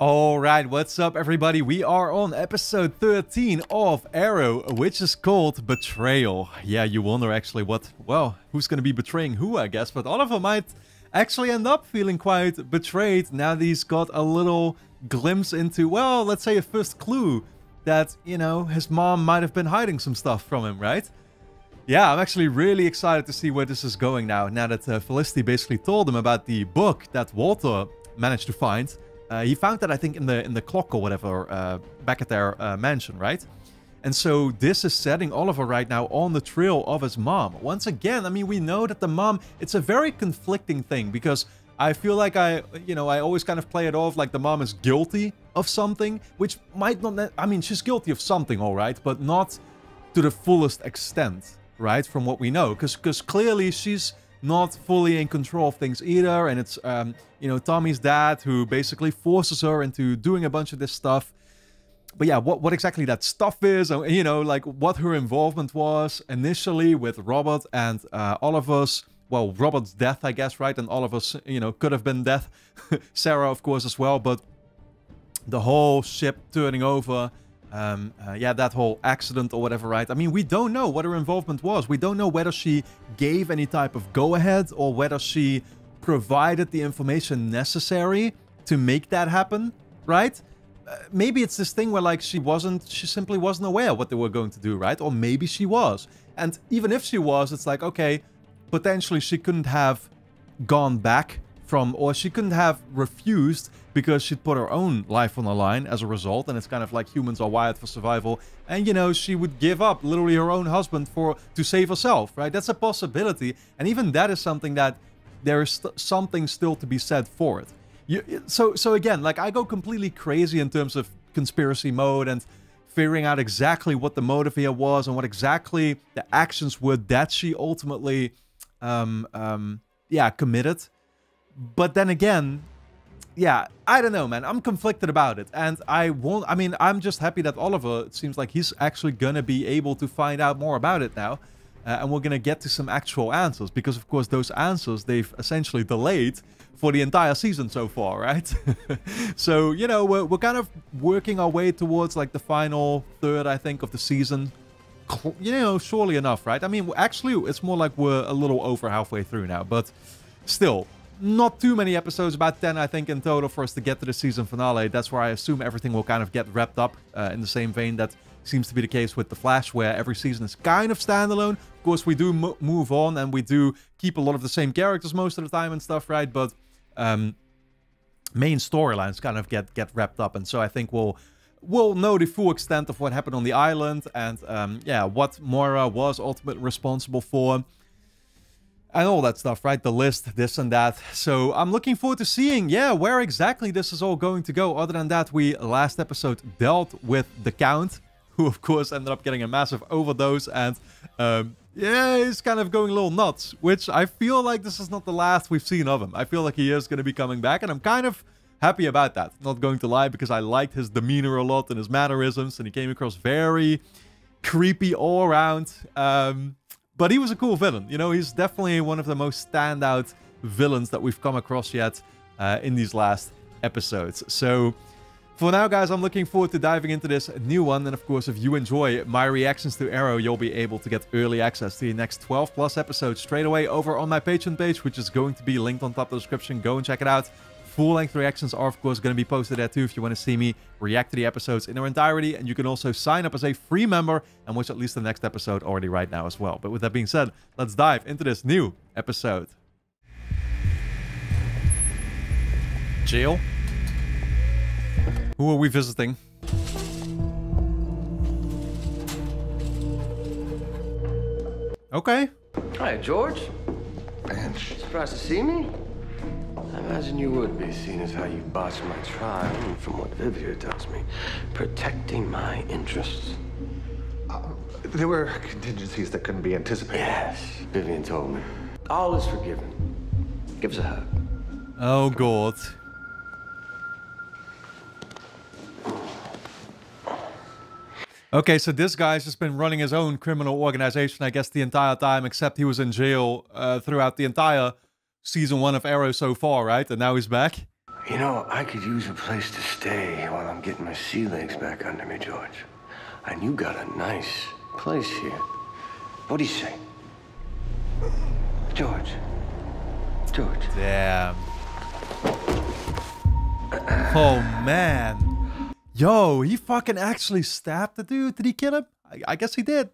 Alright, what's up everybody? We are on episode 13 of Arrow, which is called Betrayal. Yeah, you wonder actually who's gonna be betraying who, I guess, but Oliver might actually end up feeling quite betrayed now that he's got a little glimpse into, well, let's say a first clue that, you know, his mom might have been hiding some stuff from him, right? Yeah, I'm actually really excited to see where this is going now that Felicity basically told him about the book that Walter managed to find. He found that, I think, in the clock or whatever, back at their mansion, right? And so this is setting Oliver right now on the trail of his mom. Once again, I mean, we know that the mom, it's a very conflicting thing, because I feel like I always kind of play it off like the mom is guilty of something, which might not, I mean, she's guilty of something, all right, but not to the fullest extent, right, from what we know, because clearly she's not fully in control of things either, and it's Tommy's dad who basically forces her into doing a bunch of this stuff. But yeah, what exactly that stuff is, and like what her involvement was initially with Robert and Oliver's, well, Robert's death, I guess, right? And Oliver's, could have been death. Sarah, of course, as well, but the whole ship turning over, yeah, that whole accident or whatever, right? I mean, we don't know what her involvement was. We don't know whether she gave any type of go-ahead or whether she provided the information necessary to make that happen, right? Maybe it's this thing where, like, she simply wasn't aware what they were going to do, right? Or maybe she was. And even if she was, it's like, okay, potentially she couldn't have gone back from, or she couldn't have refused because she'd put her own life on the line as a result, and it's kind of like humans are wired for survival, and she would give up literally her own husband to save herself, right? That's a possibility, and even that is something that there is something still to be said for it. So again, like, I go completely crazy in terms of conspiracy mode and figuring out exactly what the motive here was and what exactly the actions were that she ultimately committed. But then again, yeah, I don't know, man. I'm conflicted about it. And I'm just happy that Oliver, it seems like he's actually gonna be able to find out more about it now. And we're gonna get to some actual answers. Because, of course, those answers, they've essentially delayed for the entire season so far, right? So, we're kind of working our way towards, like, the final third, I think, of the season. Surely enough, right? I mean, actually, it's more like we're a little over halfway through now. But still, not too many episodes, about 10 I think in total for us to get to the season finale. That's where I assume everything will kind of get wrapped up in the same vein that seems to be the case with The Flash, where every season is kind of standalone. Of course, we do move on, and we do keep a lot of the same characters most of the time and stuff, right? But main storylines kind of get wrapped up, and so I think we'll know the full extent of what happened on the island, and yeah, what Moira was ultimately responsible for. And all that stuff, right? The list, this and that. So I'm looking forward to seeing, yeah, where exactly this is all going to go. Other than that, we last episode dealt with the Count, who of course ended up getting a massive overdose. And yeah, he's kind of going a little nuts, which I feel like this is not the last we've seen of him. I feel like he is going to be coming back, and I'm kind of happy about that. Not going to lie, because I liked his demeanor a lot and his mannerisms, and he came across very creepy all around. But he was a cool villain. He's definitely one of the most standout villains that we've come across yet in these last episodes. So for now, guys, I'm looking forward to diving into this new one. And of course, if you enjoy my reactions to Arrow, you'll be able to get early access to the next 12 plus episodes straight away over on my Patreon page, which is going to be linked on top of the description. Go and check it out. Full-length reactions are, of course, going to be posted there too if you want to see me react to the episodes in their entirety. And you can also sign up as a free member and watch at least the next episode already right now as well. But with that being said, let's dive into this new episode. Jail? Who are we visiting? Okay. Hi, George. Surprised to see me? I imagine you would be, seeing as how you botched my trial, and from what Viv here tells me, protecting my interests. There were contingencies that couldn't be anticipated. Yes, Vivian told me. All is forgiven. Give us a hug. Oh, God. Okay, so this guy's just been running his own criminal organization, I guess, the entire time, except he was in jail throughout the entire Season 1 of Arrow so far, right? And now he's back? You know, I could use a place to stay while I'm getting my sea legs back under me, George. And you got a nice place here. What do you say? George. George. Damn. Oh, man. Yo, he fucking actually stabbed the dude. Did he kill him? I guess he did.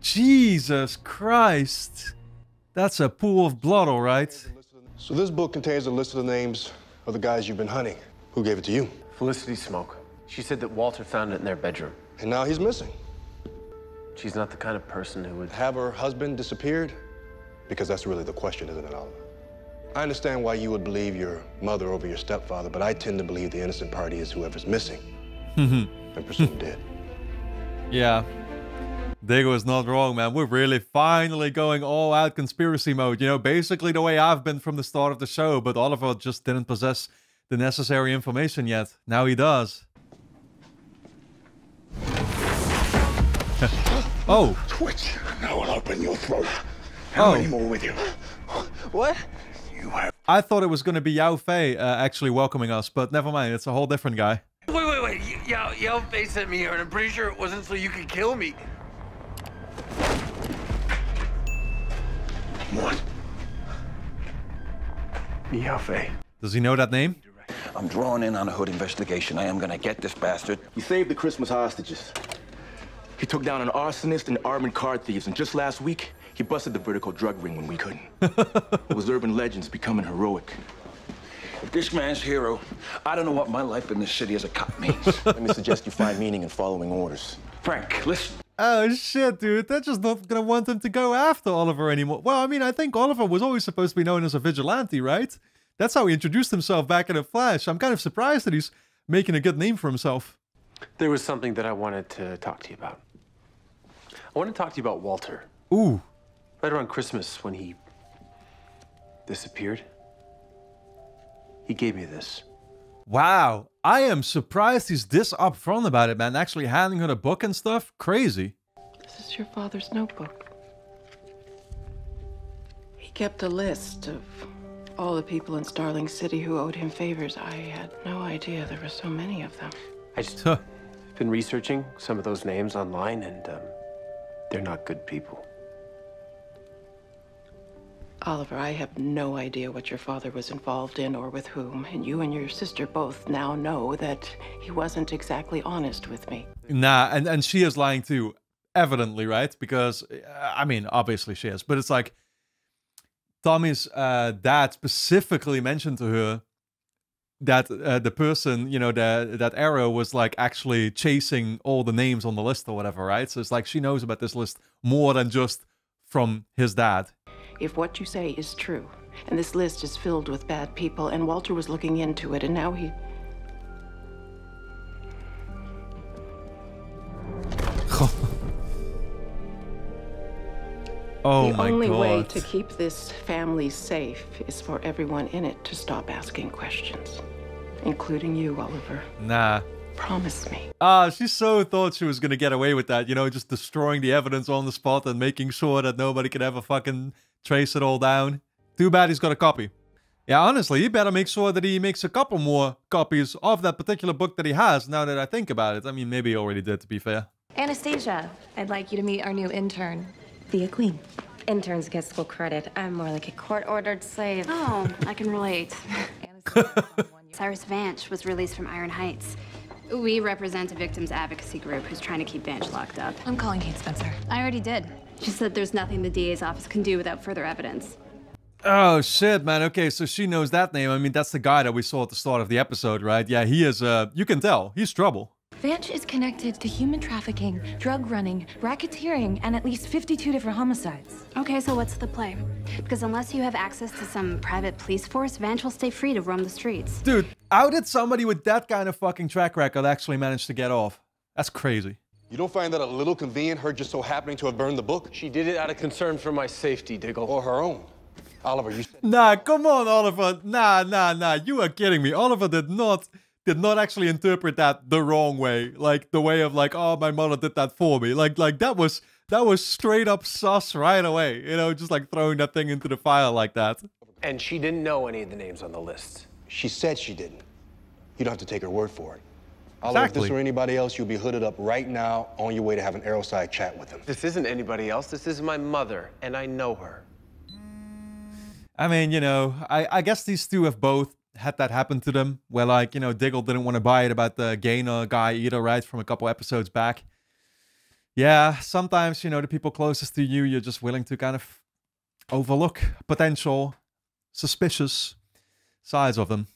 Jesus Christ. That's a pool of blood, all right. So this book contains a list of the names of the guys you've been hunting. Who gave it to you? Felicity Smoke. She said that Walter found it in their bedroom. And now he's missing. She's not the kind of person who would... Have her husband disappeared? Because that's really the question, isn't it, Oliver? I understand why you would believe your mother over your stepfather, but I tend to believe the innocent party is whoever's missing and presumed dead. Yeah. Diggle is not wrong, man. We're really finally going all out conspiracy mode. You know, basically the way I've been from the start of the show, but Oliver just didn't possess the necessary information yet. Now he does. Oh. Twitch. Now I'll open your throat. How many more with you? What? You have... I thought it was going to be Yao Fei actually welcoming us, but never mind. It's a whole different guy. Wait. Yao Fei sent me here, and I'm pretty sure it wasn't so you could kill me. What? Yao Fei. Does he know that name? I'm drawing in on a hood investigation. I am gonna get this bastard. We saved the Christmas hostages. He took down an arsonist and armored car thieves, and just last week, he busted the vertical drug ring when we couldn't. It was urban legends becoming heroic. If this man's hero, I don't know what my life in this city as a cop means. Let me suggest you find meaning in following orders. Frank, listen. Oh shit, dude. They're just not gonna want him to go after Oliver anymore. Well, I mean, I think Oliver was always supposed to be known as a vigilante, right? That's how he introduced himself back in The Flash. I'm kind of surprised that he's making a good name for himself. There was something that I wanted to talk to you about. I want to talk to you about Walter. Ooh. Right around Christmas when he disappeared. He gave me this. Wow. I am surprised he's this upfront about it, man. Actually handing her the book and stuff. Crazy. This is your father's notebook. He kept a list of all the people in Starling City who owed him favors. I had no idea there were so many of them. I just been researching some of those names online, and they're not good people. Oliver, I have no idea what your father was involved in or with whom, and you and your sister both now know that he wasn't exactly honest with me. Nah, and she is lying too, evidently, right? Because, I mean, obviously she is, but it's like, Tommy's dad specifically mentioned to her that the person, you know, that Arrow was like actually chasing all the names on the list or whatever, right? So it's like she knows about this list more than just from his dad. If what you say is true, and this list is filled with bad people, and Walter was looking into it, and now he... Oh my God. The only way to keep this family safe is for everyone in it to stop asking questions, including you, Oliver. Nah. Promise me. She so thought she was gonna get away with that, you know, just destroying the evidence on the spot and making sure that nobody could ever fucking trace it all down. Too bad he's got a copy. Yeah, honestly, he better make sure that he makes a couple more copies of that particular book that he has, now that I think about it. I mean, maybe he already did, to be fair. Anastasia, I'd like you to meet our new intern, the Queen. Interns get school credit. I'm more like a court-ordered slave. Oh, I can relate. Cyrus Vance was released from Iron Heights. We represent a victims advocacy group who's trying to keep Vance locked up. I'm calling Kate Spencer. I already did. She said there's nothing the DA's office can do without further evidence. Oh, shit, man. Okay, so she knows that name. I mean, that's the guy that we saw at the start of the episode, right? Yeah, he is, you can tell, he's trouble. Vance is connected to human trafficking, drug running, racketeering, and at least 52 different homicides. Okay, so what's the play? Because unless you have access to some private police force, Vance will stay free to roam the streets. Dude, how did somebody with that kind of fucking track record actually manage to get off? That's crazy. You don't find that a little convenient, her just so happening to have burned the book? She did it out of concern for my safety, Diggle. Or her own. Oliver, you said... Nah, come on, Oliver. Nah. You are kidding me. Oliver did not did not actually interpret that the wrong way. Like, the way of like, oh, my mother did that for me. Like that was straight up sus right away. You know, just like throwing that thing into the fire like that. And she didn't know any of the names on the list. She said she didn't. You don't have to take her word for it. Oliver, if this were anybody else, you'll be hooded up right now on your way to have an Aeroside chat with him. This isn't anybody else. This is my mother, and I know her. I mean, you know, I guess these two have both had that happen to them, where, like, you know, Diggle didn't want to buy it about the Gainer guy either, right, from a couple episodes back. Yeah, sometimes, you know, the people closest to you, you're just willing to kind of overlook potential suspicious sides of them.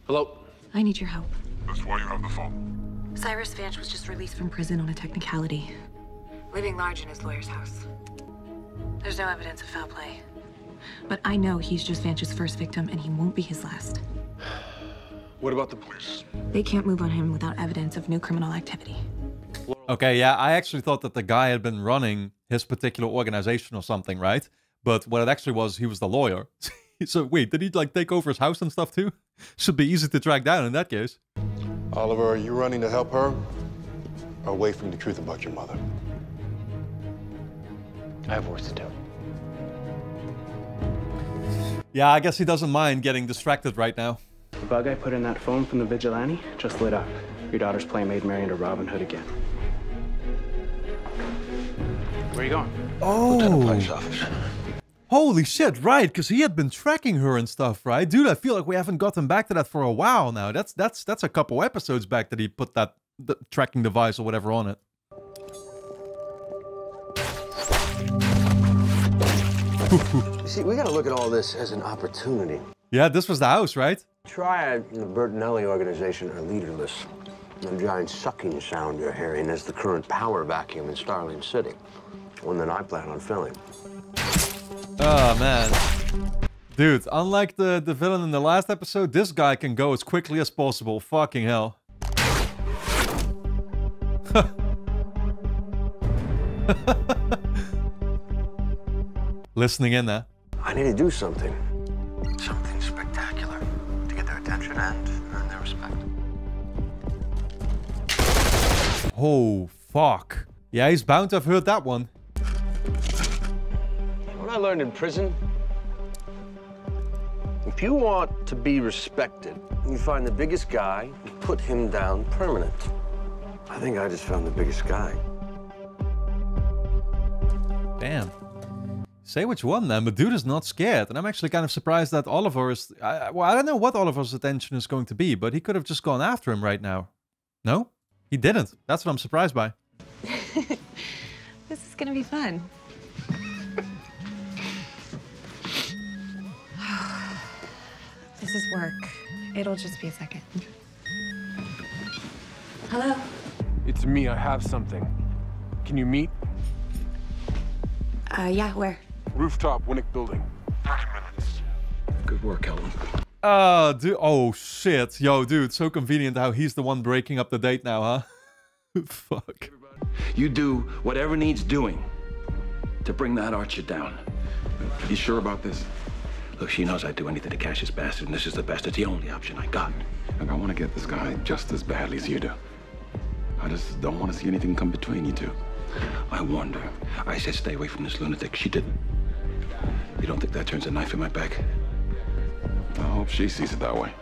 Hello? I need your help. That's why you have the phone. Cyrus Vance was just released from prison on a technicality. Living large in his lawyer's house. There's no evidence of foul play. But I know he's just Vance's first victim, and he won't be his last. What about the police? They can't move on him without evidence of new criminal activity. Okay, yeah, I actually thought that the guy had been running his particular organization or something, right? But what it actually was, he was the lawyer. So wait, did he like take over his house and stuff too? Should be easy to track down in that case. Oliver, are you running to help her or away from the truth about your mother? I have work to do. Yeah, I guess he doesn't mind getting distracted right now. The bug I put in that phone from the vigilante just lit up. Your daughter's playmate married to Robin Hood again. Where are you going? Oh. Lieutenant Price's office. Holy shit, right, because he had been tracking her and stuff, right? Dude, I feel like we haven't gotten back to that for a while now. That's a couple episodes back that he put that tracking device or whatever on it. You see, we gotta look at all this as an opportunity. Yeah, this was the house, right? Triad and the Bertinelli organization are leaderless. The giant sucking sound you're hearing is the current power vacuum in Starling City, one that I plan on filling. Oh, man. Dude, unlike the villain in the last episode, this guy can go as quickly as possible. Fucking hell. Listening in there. I need to do something. Something spectacular to get their attention and earn their respect. Oh, fuck. Yeah, he's bound to have heard that one. What I learned in prison, if you want to be respected, you find the biggest guy and put him down permanent. I think I just found the biggest guy. Damn. Say which one then, but dude is not scared. And I'm actually kind of surprised that Oliver is... well, I don't know what Oliver's attention is going to be, but he could have just gone after him right now. No? He didn't. That's what I'm surprised by. This is gonna be fun. This is work. It'll just be a second. Hello? It's me. I have something. Can you meet? Yeah, where? Rooftop, Winnick building. 30 minutes. Good work, Ellen. Dude. Oh, shit. Yo, dude, so convenient how he's the one breaking up the date now, huh? Fuck. You do whatever needs doing to bring that Archer down. You sure about this? Look, she knows I'd do anything to catch this bastard, and this is the best. It's the only option I got. Look, I want to get this guy just as badly as you do. I just don't want to see anything come between you two. I warned her. I said stay away from this lunatic. She didn't. You don't think that turns a knife in my back? I hope she sees it that way.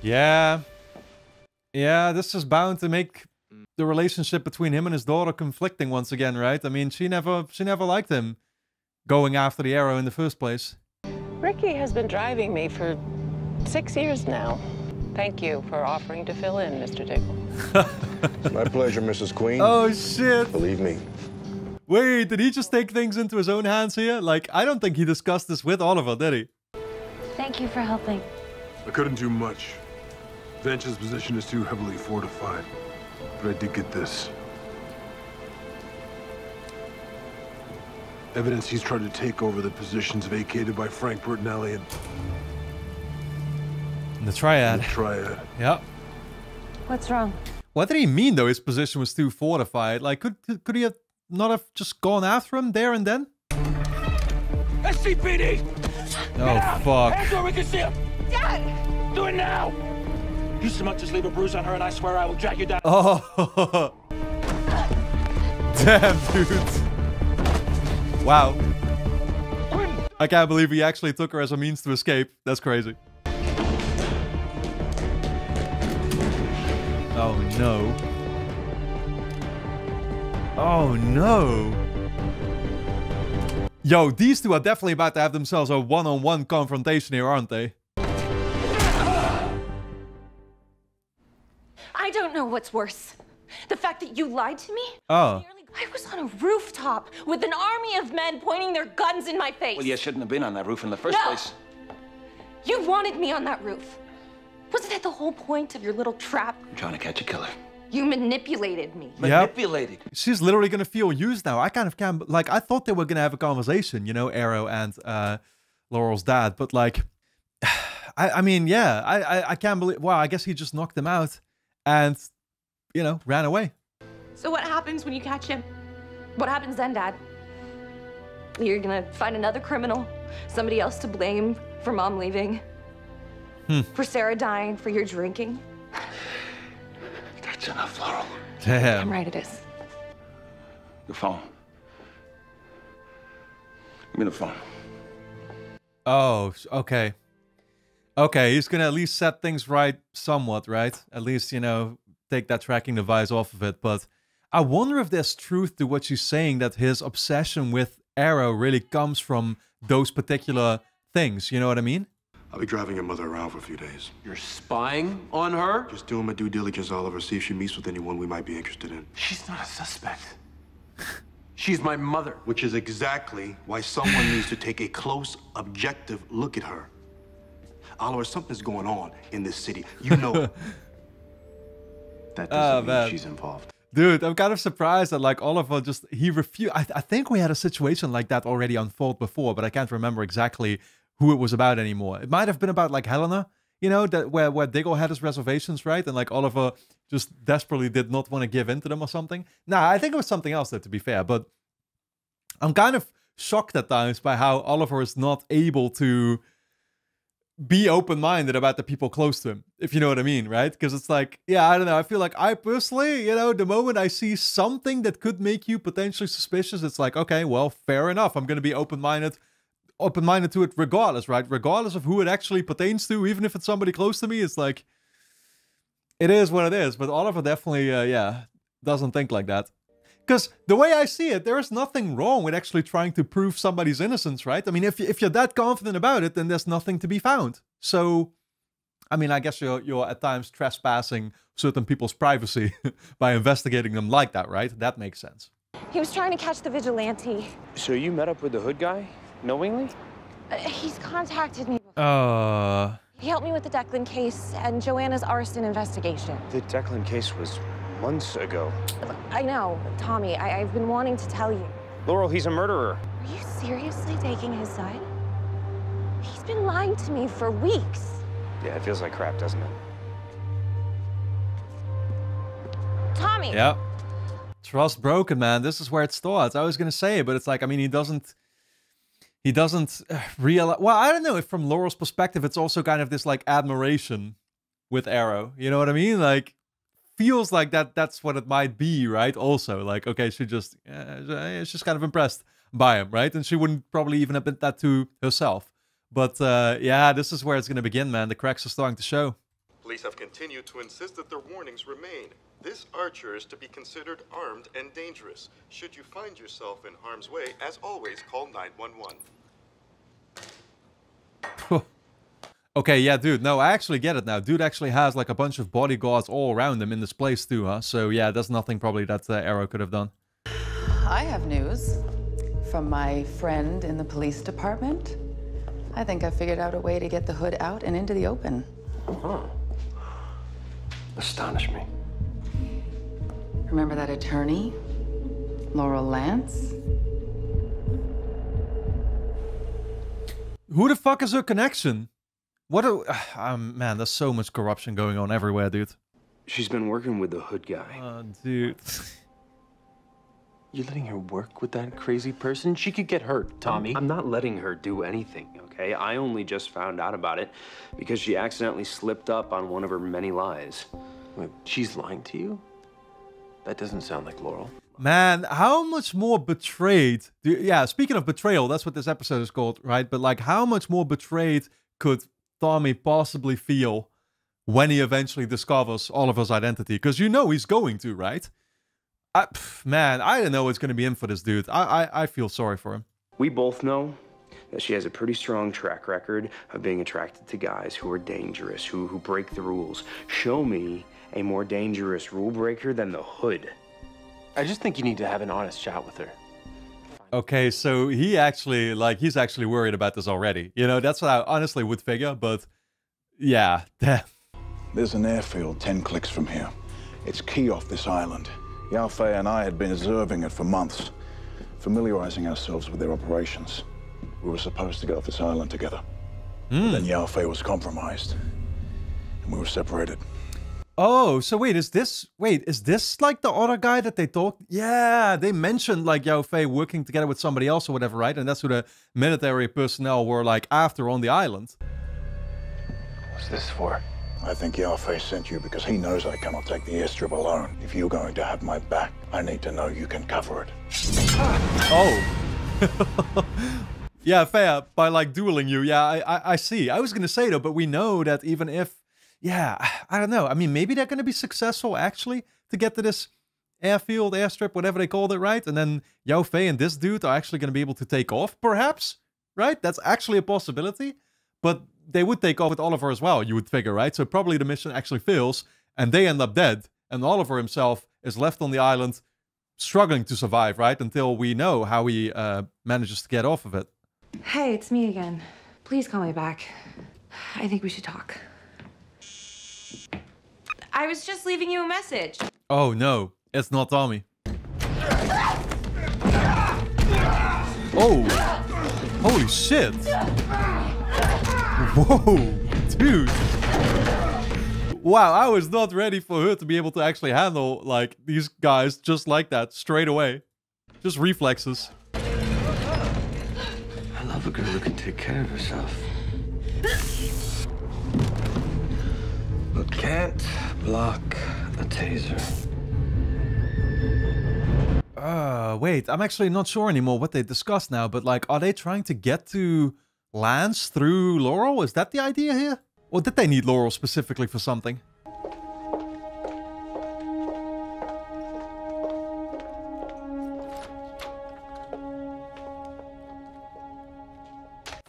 Yeah. Yeah, this is bound to make the relationship between him and his daughter conflicting once again, right? I mean, she never liked him going after the arrow in the first place. Ricky has been driving me for 6 years now. Thank you for offering to fill in, Mr. Diggle. It's my pleasure, Mrs. Queen. Oh, shit. Believe me. Wait, did he just take things into his own hands here? Like, I don't think he discussed this with Oliver, did he? Thank you for helping. I couldn't do much. Vance's position is too heavily fortified. But I did get this. Evidence he's tried to take over the positions vacated by Frank Bertinelli and the Triad. The Triad. Yep. What's wrong? What did he mean, though, his position was too fortified? Like, could he have not have just gone after him there and then? SCPD! Oh, fuck. Hands where we can see him! Dad! Do it now! You so much as leave a bruise on her and I swear I will drag you down. Oh. Damn, dude. Wow. I can't believe he actually took her as a means to escape. That's crazy. Oh, no. Oh, no. Yo, these two are definitely about to have themselves a one-on-one confrontation here, aren't they? I don't know what's worse. The fact that you lied to me? Oh. I was on a rooftop with an army of men pointing their guns in my face. Well, you shouldn't have been on that roof in the first place. You wanted me on that roof. Wasn't that the whole point of your little trap? I'm trying to catch a killer. You manipulated me. Manipulated? She's literally gonna feel used now. I kind of can't, like, I thought they were gonna have a conversation, you know, Arrow and Laurel's dad, but like, I mean, yeah, I can't believe, well, I guess he just knocked him out and, you know, ran away. So what happens when you catch him? What happens then, Dad? You're gonna find another criminal, somebody else to blame for Mom leaving, for Sarah dying, for your drinking. That's enough, Laurel. Damn. I'm right, it is. Your phone. Give me the phone. Oh, okay. Okay, he's gonna at least set things right somewhat, right? At least, you know, take that tracking device off of it. But I wonder if there's truth to what she's saying, that his obsession with Arrow really comes from those particular things. You know what I mean? I'll be driving your mother around for a few days. You're spying on her? Just doing my due diligence, Oliver. See if she meets with anyone we might be interested in. She's not a suspect. She's my mother. Which is exactly why someone needs to take a close, objective look at her. Oliver, something's going on in this city. You know. That doesn't mean she's involved. Dude, I'm kind of surprised that, like, Oliver just, he refused. I think we had a situation like that already unfold before, but I can't remember exactly who it was about anymore. It might have been about, like, Helena, you know, that where Diggle had his reservations, right? And, like, Oliver just desperately did not want to give in to them or something. Nah, I think it was something else, though, to be fair. But I'm kind of shocked at times by how Oliver is not able to be open-minded about the people close to him, if you know what I mean, right? Because it's like, yeah, I don't know. I feel like I personally, you know, the moment I see something that could make you potentially suspicious, it's like, okay, well, fair enough. I'm going to be open-minded to it regardless, right? Regardless of who it actually pertains to, even if it's somebody close to me, it's like, it is what it is. But Oliver definitely, yeah, doesn't think like that. Because the way I see it, there is nothing wrong with actually trying to prove somebody's innocence, right? I mean, if you're that confident about it, then there's nothing to be found. So, I mean, I guess you're at times trespassing certain people's privacy by investigating them like that, right? That makes sense. He was trying to catch the vigilante. So you met up with the hood guy, knowingly? He's contacted me. He helped me with the Declan case and Joanna's arson investigation. The Declan case was months ago. I know, Tommy, I've been wanting to tell you. Laurel, he's a murderer. Are you seriously taking his side? He's been lying to me for weeks. Yeah, it feels like crap, doesn't it? Tommy! Yeah. Trust broken, man. This is where it starts. I was going to say, but it's like, I mean, he doesn't realize, well, I don't know if from Laurel's perspective, it's also kind of this like admiration with Arrow. You know what I mean? Like, feels like that's what it might be, right? Also, like, okay, she's just kind of impressed by him, right? And she wouldn't probably even admit that to herself. But yeah, this is where it's going to begin, man. The cracks are starting to show. Police have continued to insist that their warnings remain. This archer is to be considered armed and dangerous. Should you find yourself in harm's way, as always, call 911. Okay, yeah, dude. No, I actually get it now. Dude actually has like a bunch of bodyguards all around him in this place too, huh? So yeah, there's nothing probably that Arrow could have done. I have news from my friend in the police department. I think I figured out a way to get the hood out and into the open. Huh. Astonish me. Remember that attorney, Laurel Lance? Who the fuck is her connection? What a... man, there's so much corruption going on everywhere, dude. She's been working with the hood guy. Oh, dude. You're letting her work with that crazy person? She could get hurt, Tommy. I'm not letting her do anything, okay? okay? I only just found out about it because she accidentally slipped up on one of her many lies. Wait, she's lying to you? That doesn't sound like Laurel. Man, how much more betrayed... Yeah, speaking of betrayal, that's what this episode is called, right? But like, how much more betrayed could Tommy possibly feel when he eventually discovers Oliver's identity? Because you know he's going to, right? Man, I don't know what's going to be in for this dude. I feel sorry for him. We both know that she has a pretty strong track record of being attracted to guys who are dangerous, who break the rules. Show me a more dangerous rule breaker than the Hood. I just think you need to have an honest chat with her. Okay, so he's actually worried about this already. You know, that's what I honestly would figure, but yeah, damn. There's an airfield 10 clicks from here. It's key off this island. Yao Fei and I had been observing it for months, familiarizing ourselves with their operations. We were supposed to get off this island together. But then Yao Fei was compromised, and we were separated. Oh, so wait, is this like the other guy that they talked? Yeah, they mentioned like Yao Fei working together with somebody else or whatever, right? And that's who the military personnel were like after on the island. What's this for? I think Yao Fei sent you because he knows I cannot take the airstrip alone. If you're going to have my back, I need to know you can cover it. Oh. Yeah, fair. By like dueling you. Yeah, I see. I was going to say though, but we know that even if, yeah, I don't know. I mean, maybe they're going to be successful actually to get to this airfield, airstrip, whatever they called it, right? And then Yao Fei and this dude are actually going to be able to take off, perhaps, right? That's actually a possibility. But they would take off with Oliver as well, you would figure, right? So probably the mission actually fails and they end up dead. And Oliver himself is left on the island struggling to survive, right? Until we know how he manages to get off of it. Hey, it's me again. Please call me back. I think we should talk. I was just leaving you a message. Oh no, it's not Tommy. Oh, holy shit. Whoa, dude. Wow, I was not ready for her to be able to actually handle like these guys just like that straight away. Just reflexes. I love a girl who can take care of herself. But can't block a taser. Wait, I'm actually not sure anymore what they discussed now, but like, are they trying to get to Lance through Laurel? Is that the idea here? Or did they need Laurel specifically for something?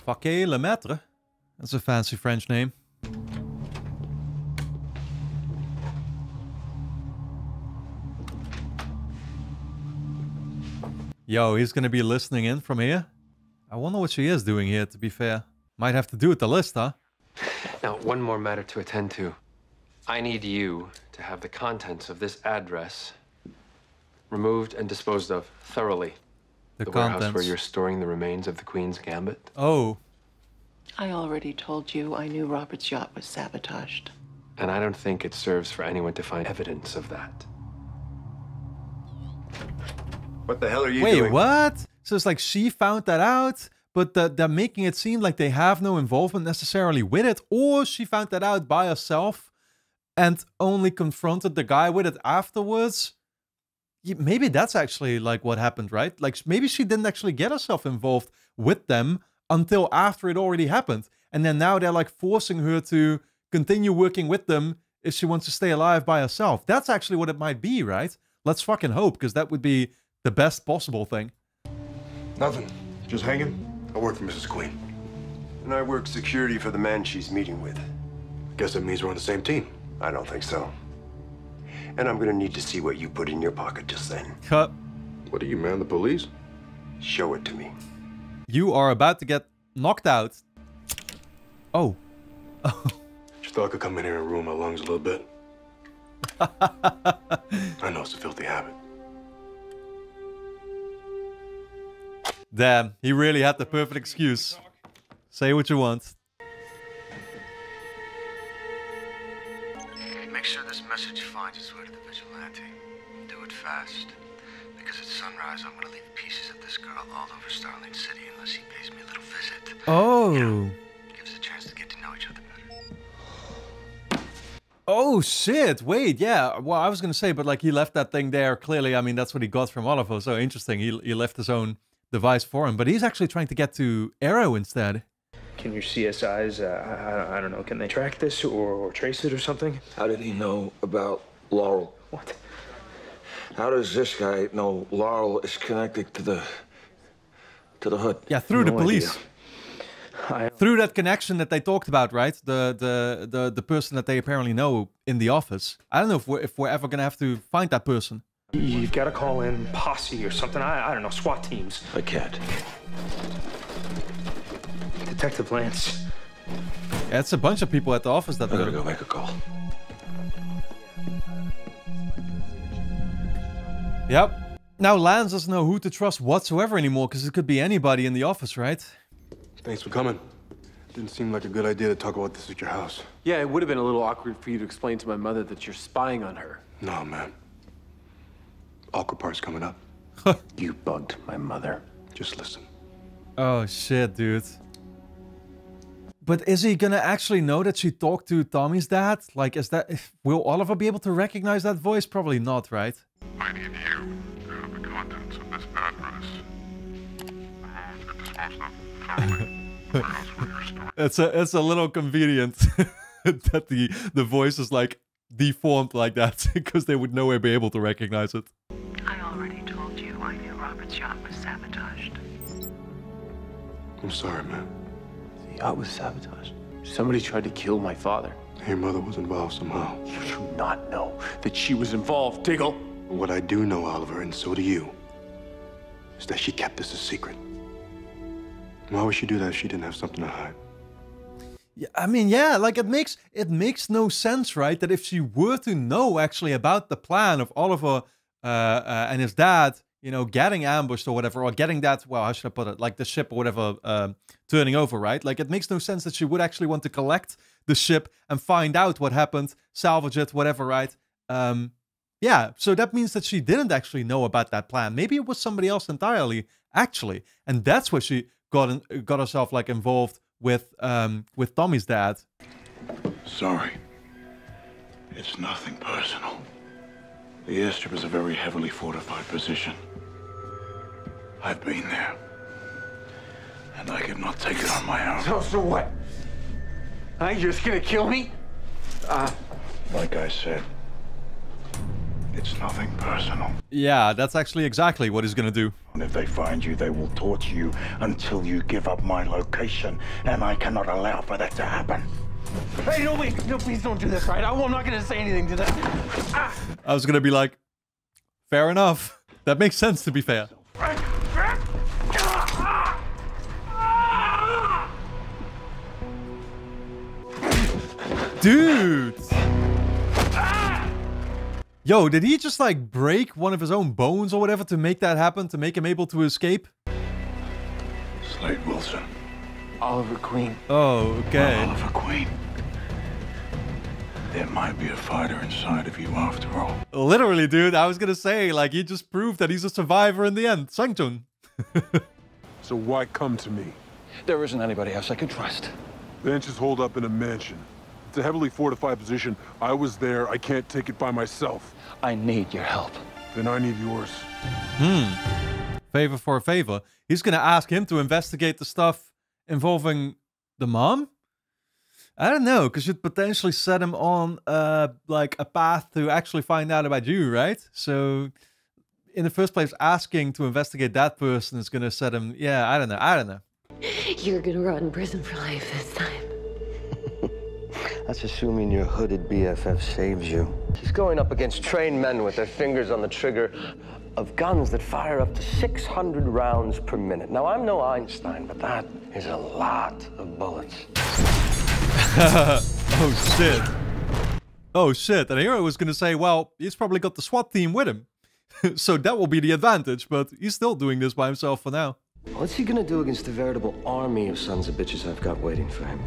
Paquet Le Maître. That's a fancy French name. Yo, he's gonna be listening in from here. I wonder what she is doing here, to be fair. Might have to do with the list, huh? Now, one more matter to attend to. I need you to have the contents of this address removed and disposed of thoroughly. The warehouse where you're storing the remains of the Queen's Gambit. Oh. I already told you I knew Robert's yacht was sabotaged. And I don't think it serves for anyone to find evidence of that. What the hell are you doing? Wait, what? So it's like she found that out, but they're making it seem like they have no involvement necessarily with it, or she found that out by herself and only confronted the guy with it afterwards. Maybe that's actually like what happened, right? Like maybe she didn't actually get herself involved with them until after it already happened. And then now they're like forcing her to continue working with them if she wants to stay alive by herself. That's actually what it might be, right? Let's fucking hope, because that would be the best possible thing. Nothing. Just hanging. I work for Mrs. Queen. And I work security for the man she's meeting with. Guess that means we're on the same team. I don't think so. And I'm gonna need to see what you put in your pocket just then. Cut. What are you, man? The police? Show it to me. You are about to get knocked out. Oh. Just thought I could come in here and ruin my lungs a little bit. I know it's a filthy habit. Damn, he really had the perfect excuse. Say what you want. Make sure this message finds its way to the vigilante. Do it fast. Because at sunrise, I'm gonna leave pieces of this girl all over Starling City unless he pays me a little visit. Oh. You know, gives us a chance to get to know each other better. Oh, shit. Wait, yeah. Well, I was going to say, but like he left that thing there. Clearly, I mean, that's what he got from Oliver. So interesting. He left his own device for him. But he's actually trying to get to Arrow instead. Can your CSIs, I don't know, can they track this or trace it or something? How did he know about Laurel? What? How does this guy know Laurel is connected to the hood? Yeah, through the police. Through that connection that they talked about, right? The person that they apparently know in the office. I don't know if we're ever gonna have to find that person. You've got to call in posse or something. I don't know, SWAT teams. I can't. Detective Lance. Yeah, it's a bunch of people at the office that I gotta go make a call. Yep. Now Lance doesn't know who to trust whatsoever anymore because it could be anybody in the office, right? Thanks for coming. Didn't seem like a good idea to talk about this at your house. Yeah, it would have been a little awkward for you to explain to my mother that you're spying on her. No, man. Awkward part's coming up. You bugged my mother. Just listen. Oh shit, dude. But is he gonna actually know that she talked to Tommy's dad? Like, will Oliver be able to recognize that voice? Probably not, right? I need you to have the contents of this address. Removed and disposed of. It's a little convenient that the voice is like deformed like that because they would nowhere be able to recognize it. I already told you I knew Robert's yacht was sabotaged. I'm sorry, man. The yacht was sabotaged. Somebody tried to kill my father. Your mother was involved somehow. You do not know that she was involved, Diggle. What I do know, Oliver, and so do you, is that she kept this a secret. Why would she do that if she didn't have something to hide? Yeah, I mean, yeah, like it makes no sense, right? That if she were to know actually about the plan of Oliver and his dad, you know, getting ambushed or whatever, or getting that, well, how should I put it, like the ship or whatever turning over, right? Like it makes no sense that she would actually want to collect the ship and find out what happened, salvage it, whatever, right? Yeah, so that means that she didn't actually know about that plan. Maybe it was somebody else entirely, actually, and that's where she got herself like involved with Tommy's dad. Sorry. It's nothing personal. The airstrip is a very heavily fortified position. I've been there. And I could not take it on my own. So what? Are you just gonna kill me? Like I said, it's nothing personal. Yeah, that's actually exactly what he's gonna do. And if they find you, they will torture you until you give up my location, and I cannot allow for that to happen. Hey, no, wait, no, please don't do this, right? I'm not gonna say anything to them. I was gonna be like, fair enough. That makes sense, to be fair. Dude! Yo, did he just like break one of his own bones or whatever to make that happen, to make him able to escape? Slade Wilson. Oliver Queen. Oh, okay. Well, Oliver Queen. There might be a fighter inside of you after all. Literally, dude, I was gonna say, like, he just proved that he's a survivor in the end. Sangchun. So why come to me? There isn't anybody else I can trust. Bench is holed up in a mansion. It's a heavily fortified position. I was there. I can't take it by myself. I need your help. Then I need yours. Favor for a favor. He's gonna ask him to investigate the stuff involving the mom? I don't know, because you'd potentially set him on like a path to actually find out about you, right? So in the first place, asking to investigate that person is gonna set him, yeah, I don't know. You're gonna rot in prison for life this time. That's assuming your hooded BFF saves you. He's going up against trained men with their fingers on the trigger of guns that fire up to 600 rounds per minute. Now, I'm no Einstein, but that is a lot of bullets. Oh, shit. Oh, shit. And here I was going to say, well, he's probably got the SWAT team with him. So that will be the advantage, but he's still doing this by himself for now. What's he gonna do against the veritable army of sons of bitches I've got waiting for him?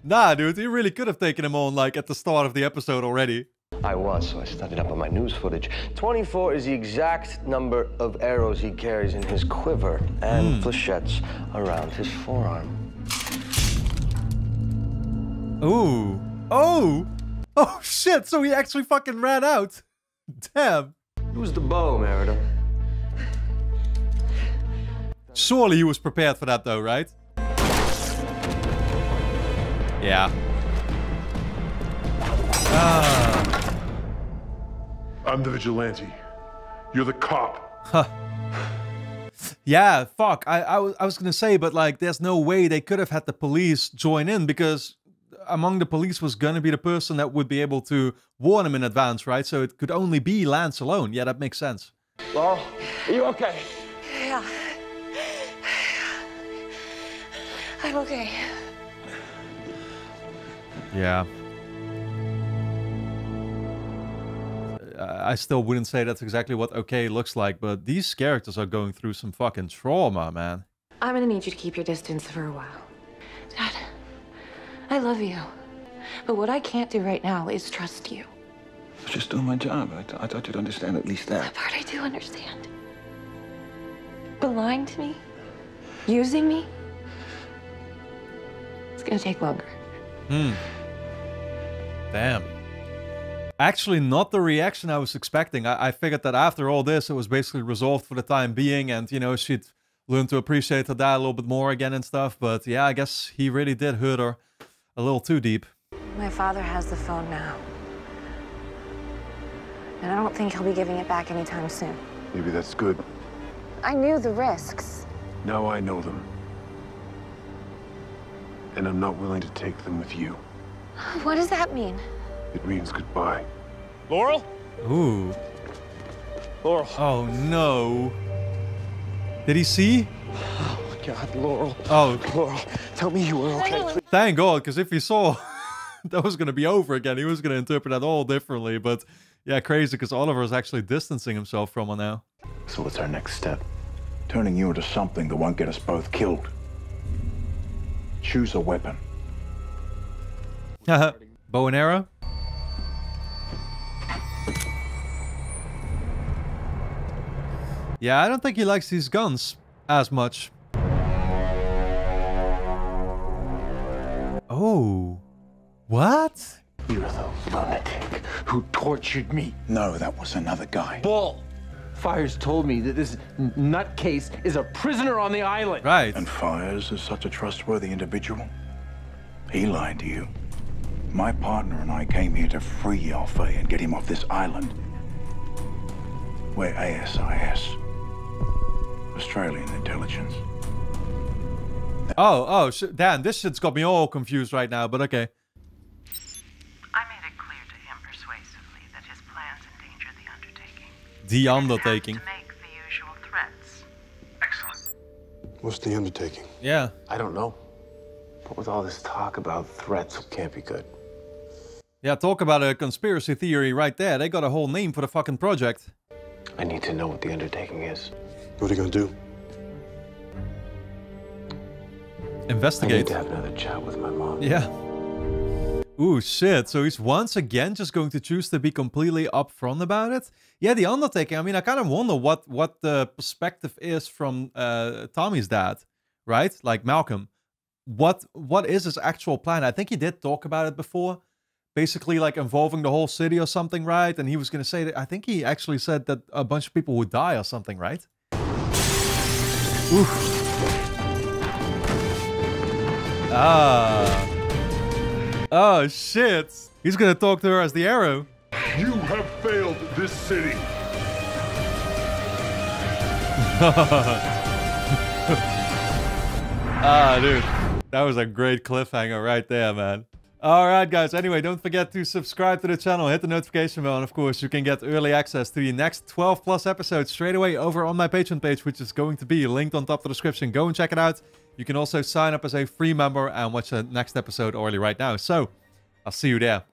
Nah, dude, he really could have taken him on, like, at the start of the episode already. I was, so I studied up on my news footage. 24 is the exact number of arrows he carries in his quiver and flechettes around his forearm. Ooh. Oh! Oh, shit! So he actually fucking ran out. Damn. Who's the bow, Merida? Surely he was prepared for that, though, right? Yeah. I'm the vigilante. You're the cop. Huh. Yeah, fuck. I was gonna say, but like, there's no way they could have had the police join in, because among the police was gonna be the person that would be able to warn him in advance, right? So it could only be Lance alone. Yeah, that makes sense. Laurel, are you okay? Yeah. I'm okay. Yeah. I still wouldn't say that's exactly what okay looks like, but these characters are going through some fucking trauma, man. I'm gonna need you to keep your distance for a while. Dad, I love you. But what I can't do right now is trust you. I was just doing my job. I thought you'd understand at least that. That part I do understand. But lying to me, using me, it's gonna take longer. Damn. Actually, not the reaction I was expecting. I figured that after all this, it was basically resolved for the time being, and, you know, she'd learn to appreciate her dad a little bit more again and stuff. But yeah, I guess he really did hurt her a little too deep. My father has the phone now. And I don't think he'll be giving it back anytime soon. Maybe that's good. I knew the risks. Now I know them. And I'm not willing to take them with you. What does that mean? It means goodbye. Laurel? Ooh. Laurel. Oh, no. Did he see? Oh, God, Laurel. Oh. Laurel, tell me you were okay, please. Thank God, because if he saw, that was going to be over again. He was going to interpret that all differently. But yeah, crazy, because Oliver is actually distancing himself from her now. So what's our next step? Turning you into something that won't get us both killed. Choose a weapon. Bow and arrow? Yeah, I don't think he likes these guns as much. Oh. What? You're the lunatic who tortured me. No, that was another guy. Bull! Fires told me that this nutcase is a prisoner on the island. Right. And Fires is such a trustworthy individual? He lied to you. My partner and I came here to free Yalfei and get him off this island. We're ASIS. Australian Intelligence. Damn, this shit's got me all confused right now, but okay. I made it clear to him persuasively that his plans endanger the undertaking. The undertaking. To make the usual threats. Excellent. What's the undertaking? Yeah. I don't know. But with all this talk about threats, it can't be good. Yeah, talk about a conspiracy theory right there. They got a whole name for the fucking project. I need to know what the undertaking is. What are you gonna do? Investigate. I need to have another chat with my mom. Yeah. Ooh, shit. So he's once again just going to choose to be completely upfront about it? Yeah, the undertaking. I mean, I kind of wonder what the perspective is from Tommy's dad, right? Like Malcolm. What is his actual plan? I think he did talk about it before. Basically, like, involving the whole city or something, right? And he was going to say that, I think he actually said that a bunch of people would die or something, right? Oof. Oh, shit. He's going to talk to her as the Arrow. You have failed this city. Dude. That was a great cliffhanger right there, man. Alright guys, anyway, don't forget to subscribe to the channel, hit the notification bell, and of course you can get early access to the next 12 plus episodes straight away over on my Patreon page, which is going to be linked on top of the description. Go and check it out. You can also sign up as a free member and watch the next episode early right now. So, I'll see you there.